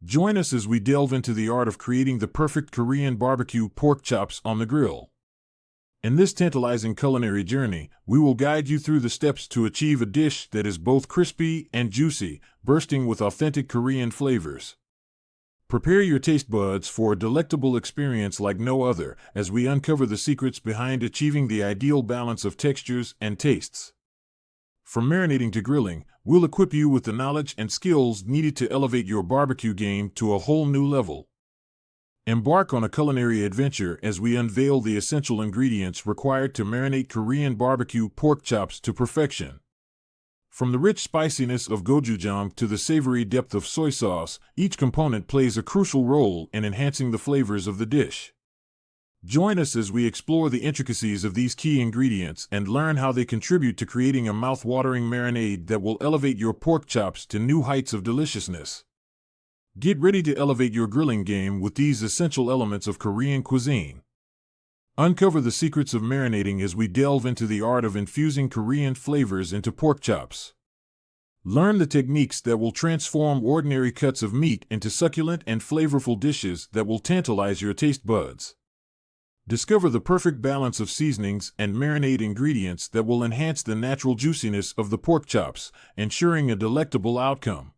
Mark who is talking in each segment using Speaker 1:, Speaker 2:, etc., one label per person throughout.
Speaker 1: Join us as we delve into the art of creating the perfect Korean barbecue pork chops on the grill. In this tantalizing culinary journey, we will guide you through the steps to achieve a dish that is both crispy and juicy, bursting with authentic Korean flavors. Prepare your taste buds for a delectable experience like no other as we uncover the secrets behind achieving the ideal balance of textures and tastes. From marinating to grilling, we'll equip you with the knowledge and skills needed to elevate your barbecue game to a whole new level. Embark on a culinary adventure as we unveil the essential ingredients required to marinate Korean barbecue pork chops to perfection. From the rich spiciness of gochujang to the savory depth of soy sauce, each component plays a crucial role in enhancing the flavors of the dish. Join us as we explore the intricacies of these key ingredients and learn how they contribute to creating a mouth-watering marinade that will elevate your pork chops to new heights of deliciousness. Get ready to elevate your grilling game with these essential elements of Korean cuisine. Uncover the secrets of marinating as we delve into the art of infusing Korean flavors into pork chops. Learn the techniques that will transform ordinary cuts of meat into succulent and flavorful dishes that will tantalize your taste buds. Discover the perfect balance of seasonings and marinade ingredients that will enhance the natural juiciness of the pork chops, ensuring a delectable outcome.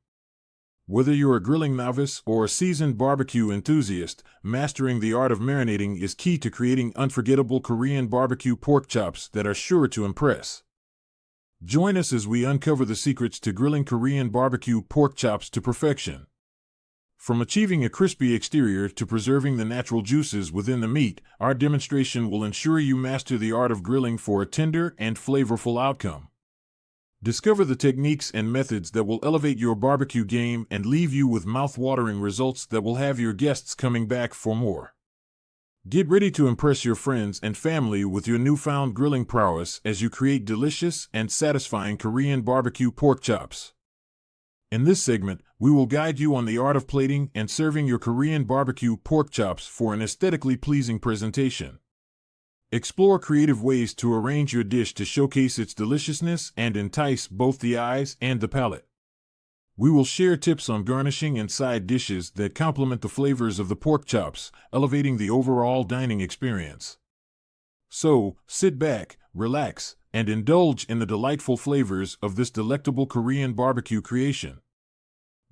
Speaker 1: Whether you're a grilling novice or a seasoned barbecue enthusiast, mastering the art of marinating is key to creating unforgettable Korean barbecue pork chops that are sure to impress. Join us as we uncover the secrets to grilling Korean barbecue pork chops to perfection. From achieving a crispy exterior to preserving the natural juices within the meat, our demonstration will ensure you master the art of grilling for a tender and flavorful outcome. Discover the techniques and methods that will elevate your barbecue game and leave you with mouth-watering results that will have your guests coming back for more. Get ready to impress your friends and family with your newfound grilling prowess as you create delicious and satisfying Korean barbecue pork chops. In this segment, we will guide you on the art of plating and serving your Korean barbecue pork chops for an aesthetically pleasing presentation. Explore creative ways to arrange your dish to showcase its deliciousness and entice both the eyes and the palate. We will share tips on garnishing and side dishes that complement the flavors of the pork chops, elevating the overall dining experience. So, sit back, relax, and indulge in the delightful flavors of this delectable Korean barbecue creation.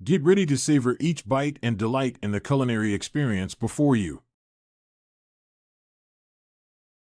Speaker 1: Get ready to savor each bite and delight in the culinary experience before you.